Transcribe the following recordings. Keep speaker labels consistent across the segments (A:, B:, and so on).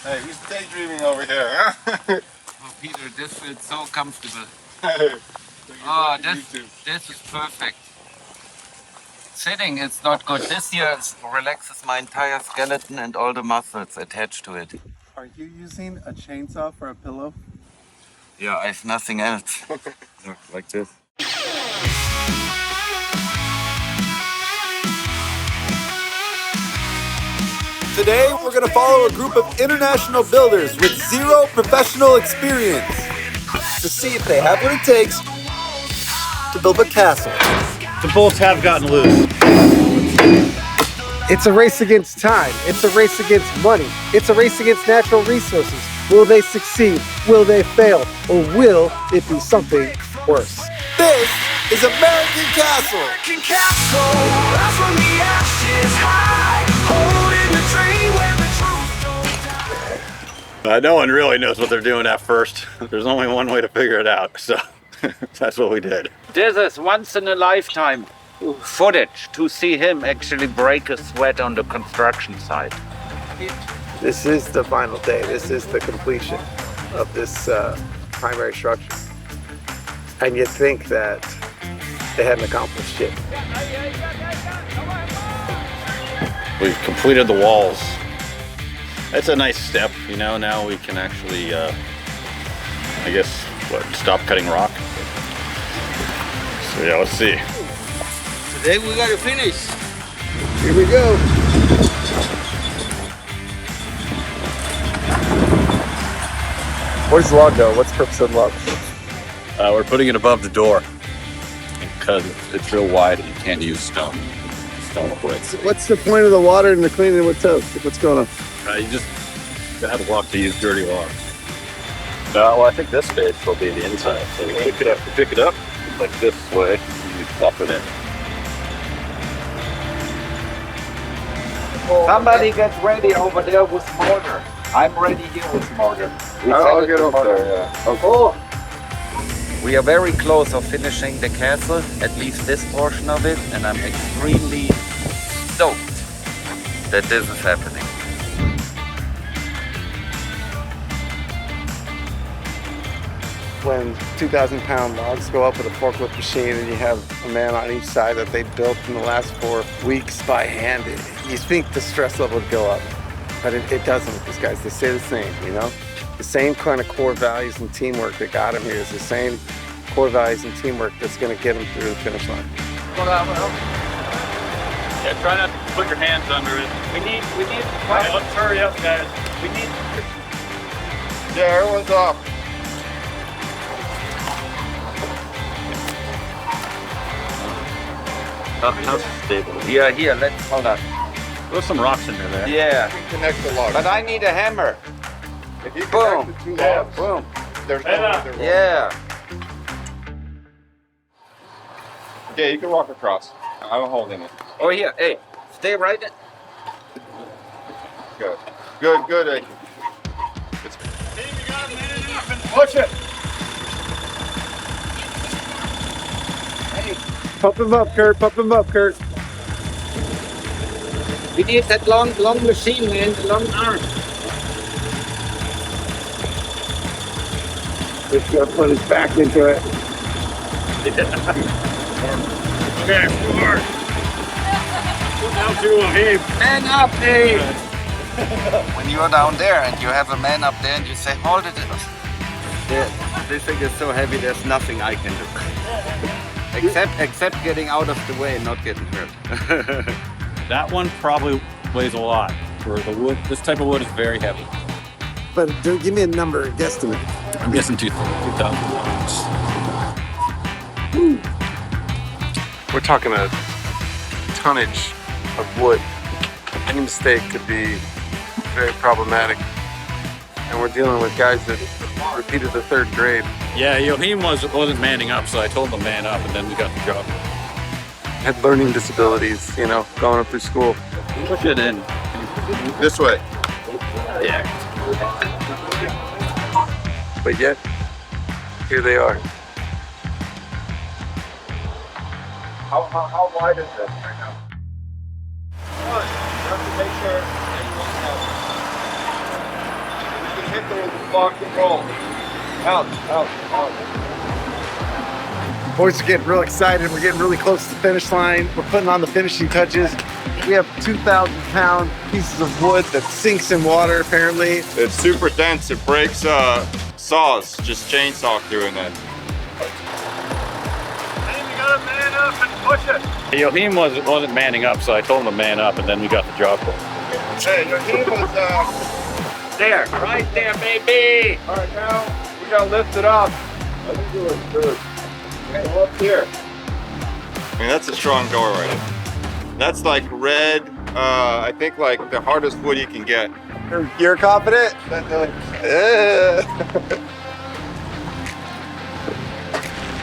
A: Hey, he's daydreaming over here, huh?
B: Oh, Peter, this feels so comfortable.
A: Hey,
B: Oh, this is perfect. Sitting is not good. This here relaxes my entire skeleton and all the muscles attached to it.
C: Are you using a chainsaw for a pillow?
B: Yeah, I have nothing else. Like this.
D: Today, we're going to follow a group of international builders with zero professional experience to see if they have what it takes to build a castle.
E: The bolts have gotten loose.
C: It's a race against time. It's a race against money. It's a race against natural resources. Will they succeed? Will they fail? Or will it be something worse?
D: This is American Castle.
F: American Castle, rise from the ashes high, holding the train where the truth don't die.
E: No one really knows what they're doing at first. There's only one way to figure it out, so that's what we did.
B: This is once in a lifetime footage to see him actually break a sweat on the construction site.
C: This is the final day. This is the completion of this primary structure. And you'd think that they hadn't accomplished shit.
E: We've completed the walls. That's a nice step, you know. Now we can actually, I guess, stop cutting rock. So yeah, let's see.
B: Today we gotta finish.
C: Here we go. Where's the log go? What's the purpose of the log?
E: We're putting it above the door because it's real wide and you can't use stone. Stone quits.
C: What's the point of the water and the cleaning with toast? What's going on?
E: You just have to walk to use dirty water. No, well, I think this space will be the inside. So you pick it up like this way, and you plop it in.
B: Somebody gets ready over there with mortar. I'm ready here with mortar.
A: I'll get up there, yeah. Okay.
B: Oh. We are very close of finishing the castle, at least this portion of it, and I'm extremely stoked that this is happening.
C: When 2,000-pound logs go up with a forklift machine and you have a man on each side that they built in the last 4 weeks by hand, you think the stress level would go up, but it doesn't with these guys. They stay the same, you know? The same kind of core values and teamwork that got them here is the same core values and teamwork that's going to get them through the finish line.
E: Yeah, try not to put your hands under it.
B: We need.
E: Okay, let's hurry up, guys.
B: We need.
A: Yeah, everyone's off.
E: Not stable.
B: Yeah, here. Let's hold on.
E: There's some rocks in there.
B: Yeah,
A: Connect the logs.
B: but I need a hammer.
A: If you
B: Boom.
A: connect the two logs,
B: Boom.
A: there's no way they're wrong.
B: Yeah.
A: Yeah, you can walk across. I'm holding it.
B: Oh, here. Hey, stay right there.
A: Good. Good. It's...
E: Push it.
C: Pump him up, Curt. Pump him up, Curt.
B: We need that long machine, man. The long arm.
C: Just got to put his back into it.
E: Okay, forward. Now to Abe.
B: Man up, Dave. When you're down there and you have a man up there and you say, hold it. This thing is so heavy, there's nothing I can do. Except getting out of the way and not getting hurt.
E: That one probably weighs a lot. For the wood, this type of wood is very heavy.
C: But give me a number, a guesstimate.
E: I'm guessing 2,000 pounds.
C: We're talking a tonnage of wood. Any mistake could be very problematic. And we're dealing with guys that repeated the 3rd grade.
E: Yeah, Yohim wasn't manning up, so I told him to man up, and then we got the job.
C: Had learning disabilities, you know, going up through school.
E: Push it in.
A: This way.
E: Yeah.
C: But yet, here they are.
A: How wide is this right now? You have to make sure hit there with the block and roll. Out, out, out.
C: Boys are getting real excited. We're getting really close to the finish line. We're putting on the finishing touches. We have 2,000-pound pieces of wood that sinks in water, apparently.
A: It's super dense. It breaks saws. Just chainsaw doing that.
G: You gotta man up and push it.
E: Yohim wasn't manning up, so I told him to man up, and then we got the job done.
A: Hey, Yohim was
G: There, right there, baby.
A: all right, now we gotta lift it up. I think it was good. Go up here. I mean, that's a strong door right there. That's like red, I think like the hardest wood you can get.
C: You're confident?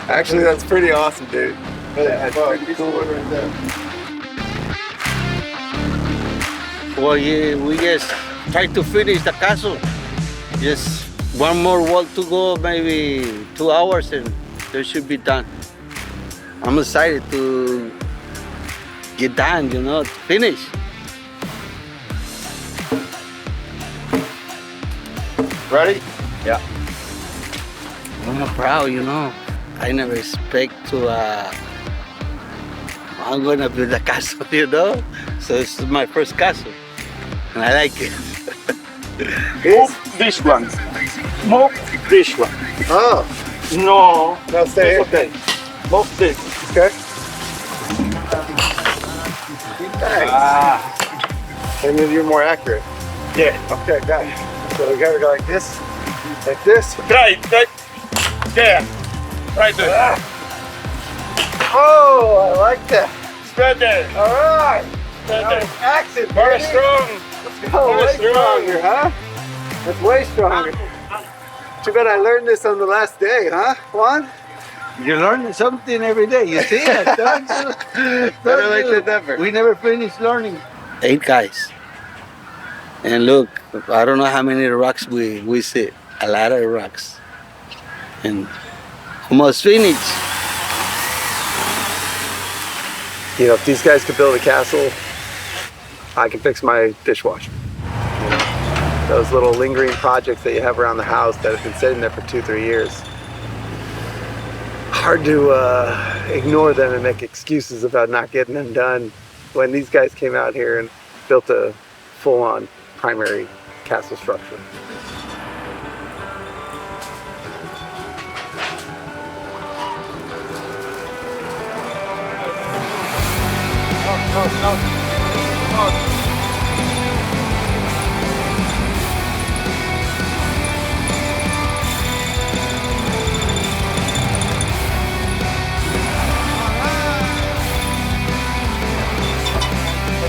C: Actually, that's pretty awesome, dude. That's pretty cool.
A: Right there.
H: Well, yeah, we just try to finish the castle. Just one more wall to go, maybe 2 hours, and they should be done. I'm excited to get done, you know, to finish.
A: Ready?
H: Yeah. I'm proud, you know. I never expect to, I'm gonna build a castle, you know? So it's my first castle, and I like it.
G: Move this one. Move this one.
C: Oh,
G: No.
C: now stay
G: It's
C: here.
G: okay. Move this.
C: Okay. Thanks. Maybe you're more accurate.
G: Yeah.
C: Okay, got it. So we gotta go like this, like this.
G: Try. There. Right there.
C: Oh, I like that.
G: Spread there.
C: All right.
G: Spread
C: That
G: there.
C: was accent,
G: Very
C: baby.
G: strong.
C: Oh, way
G: Very strong.
C: stronger, huh? That's way stronger. Too bad I learned this on the last day, huh, Juan?
H: You learn something every day, you see it, don't you?
C: Better late than never.
H: We never finish learning. 8 guys. And look, I don't know how many rocks we see. A lot of rocks. And almost finished.
C: You know, if these guys could build a castle, I can fix my dishwasher. You know, those little lingering projects that you have around the house that have been sitting there for 2-3 years. Hard to ignore them and make excuses about not getting them done when these guys came out here and built a full-on primary castle structure.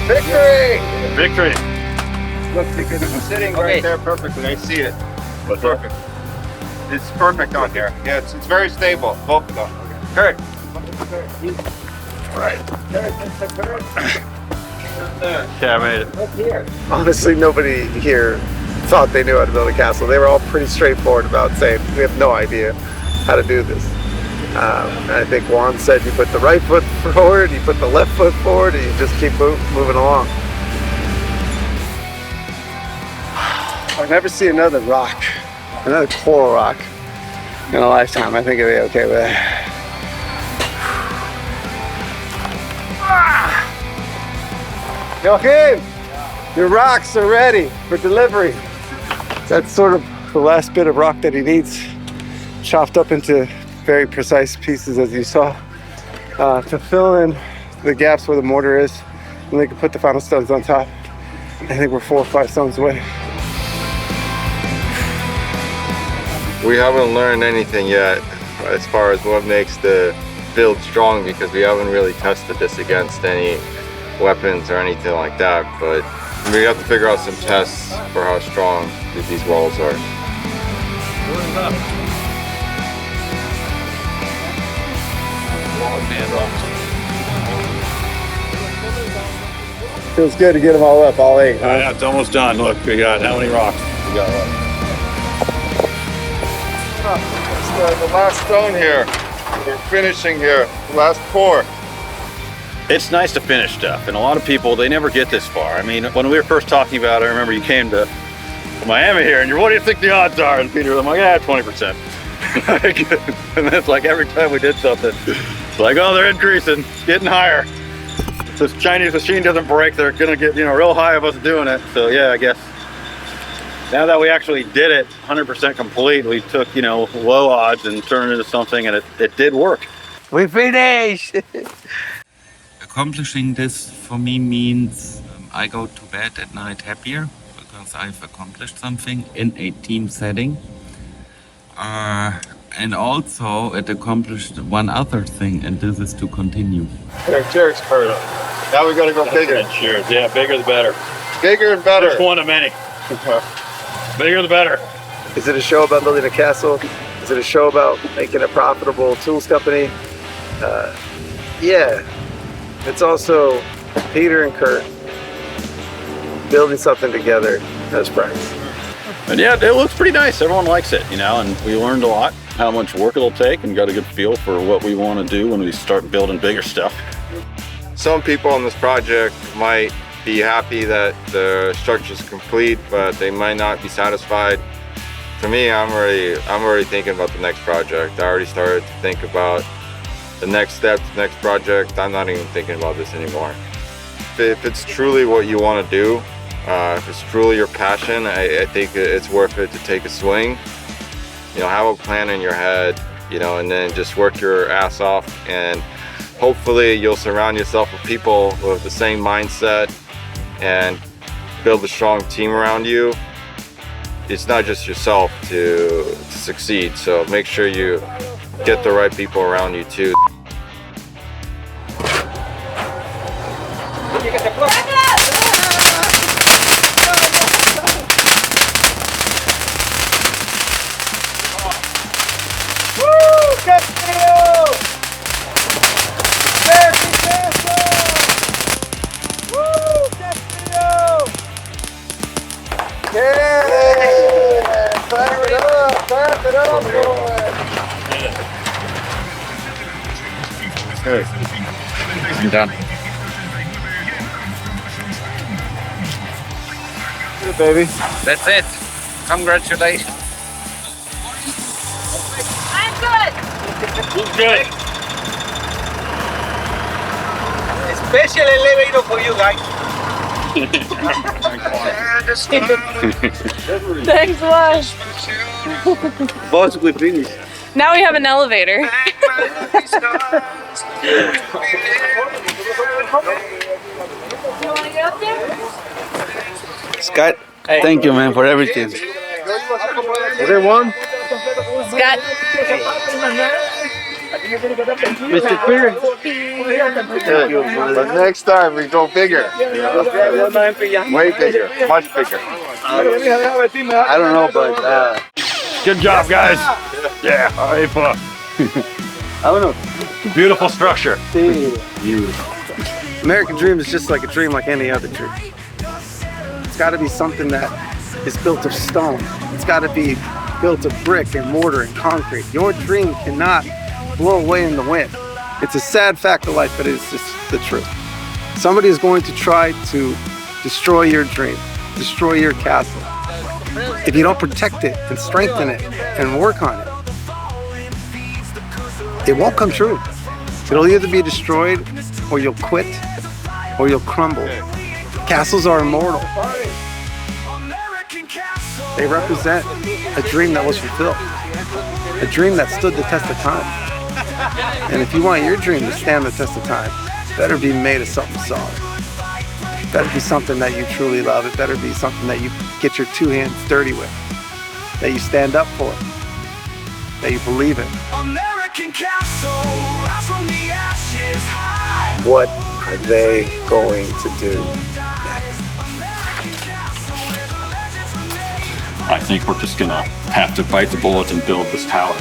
C: Victory!
E: Victory!
A: Look, because it's sitting right there perfectly. I see it.
E: What's that?
A: Perfect. It's perfect on here. Yeah, it's very stable. Both of them. Kurt. Right.
E: Yeah, I made it.
C: Honestly, nobody here thought they knew how to build a castle. They were all pretty straightforward about saying, we have no idea how to do this. And I think Juan said you put the right foot forward, you put the left foot forward, and you just keep moving along. I'll never see another rock, another coral rock in a lifetime. I think I'll be okay with that. Joachim, your rocks are ready for delivery. That's sort of the last bit of rock that he needs, chopped up into very precise pieces, as you saw, to fill in the gaps where the mortar is, and they can put the final stones on top. I think we're 4 or 5 stones away.
A: We haven't learned anything yet as far as what makes the build strong, because we haven't really tested this against any weapons or anything like that, but we have to figure out some tests for how strong these walls are.
C: Feels good to get them all up, all 8. Huh?
E: Yeah, it's almost done. Look, we got how many rocks? We got
A: That's the last stone here. We're finishing here. The last 4.
E: It's nice to finish stuff, and a lot of people, they never get this far. I mean, when we were first talking about it, I remember you came to Miami here, and what do you think the odds are? And Peter, I'm like, yeah, 20%. And that's like every time we did something, it's like, oh, they're increasing, it's getting higher. If this Chinese machine doesn't break, they're gonna get, you know, real high of us doing it. So yeah, I guess now that we actually did it 100% complete, we took, you know, low odds and turned it into something, and it did work.
H: We finished.
I: Accomplishing this for me means I go to bed at night happier because I've accomplished something in a team setting. And also it accomplished one other thing, and this is to continue.
A: Cheers, Curt. Now we gotta go bigger.
E: Cheers. Yeah, bigger the better.
A: Bigger and better.
E: Just one of many. Bigger the better.
C: Is it a show about building a castle? Is it a show about making a profitable tools company? Yeah. It's also Peter and Curt building something together as friends.
E: And yeah, it looks pretty nice. Everyone likes it, you know, and we learned a lot, how much work it'll take, and got a good feel for what we want to do when we start building bigger stuff.
A: Some people on this project might be happy that the structure's complete, but they might not be satisfied. For me, I'm already thinking about the next project. I already started to think about the next step, the next project. I'm not even thinking about this anymore. If it's truly what you want to do, if it's truly your passion, I think it's worth it to take a swing. You know, have a plan in your head, you know, and then just work your ass off, and hopefully you'll surround yourself with people with the same mindset and build a strong team around you. It's not just yourself to succeed, so make sure you get the right people around you too.
E: I'm done.
A: Good, baby.
B: That's it. Congratulations.
J: I'm good.
E: Who's good?
H: Special elevator for you guys.
J: Thanks, boss.
H: Boss, we finished.
J: Now we have an elevator.
H: Scott, thank you, man, for everything.
A: Is there one?
J: Scott.
H: Mr. Peter.
A: Thank you, but next time we go bigger. Way bigger, much bigger.
H: I don't know, but
E: Good job, guys. Yeah, A+.
H: I don't know.
E: Beautiful structure.
C: American dream is just like a dream like any other dream. It's got to be something that is built of stone. It's got to be built of brick and mortar and concrete. Your dream cannot blow away in the wind. It's a sad fact of life, but it's just the truth. Somebody is going to try to destroy your dream, destroy your castle. If you don't protect it and strengthen it and work on it, it won't come true. It'll either be destroyed, or you'll quit, or you'll crumble. Castles are immortal. They represent a dream that was fulfilled, a dream that stood the test of time. And if you want your dream to stand the test of time, it better be made of something solid. It better be something that you truly love. It better be something that you get your two hands dirty with, that you stand up for, that you believe in.
F: American castle, rise from the ashes high.
C: What are they going to do?
E: I think we're just gonna have to bite the bullet and build this tower.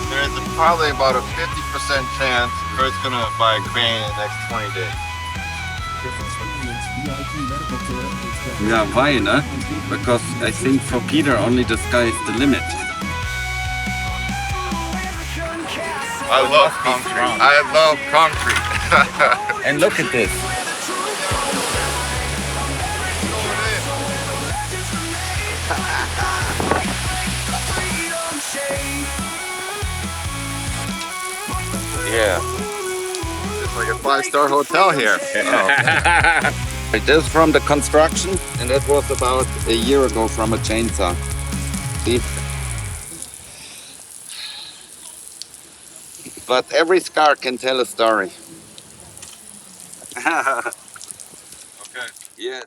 A: There's probably about a 50% chance Kurt's gonna buy a crane in the next 20 days.
I: Yeah, why, no? Because I think for Peter only the sky is the limit.
A: I love concrete. I love concrete.
I: And look at this.
B: Yeah. It's like a 5-star hotel here. It is from the construction, and that was about a year ago from a chainsaw. See? But every scar can tell a story. Okay. Yes.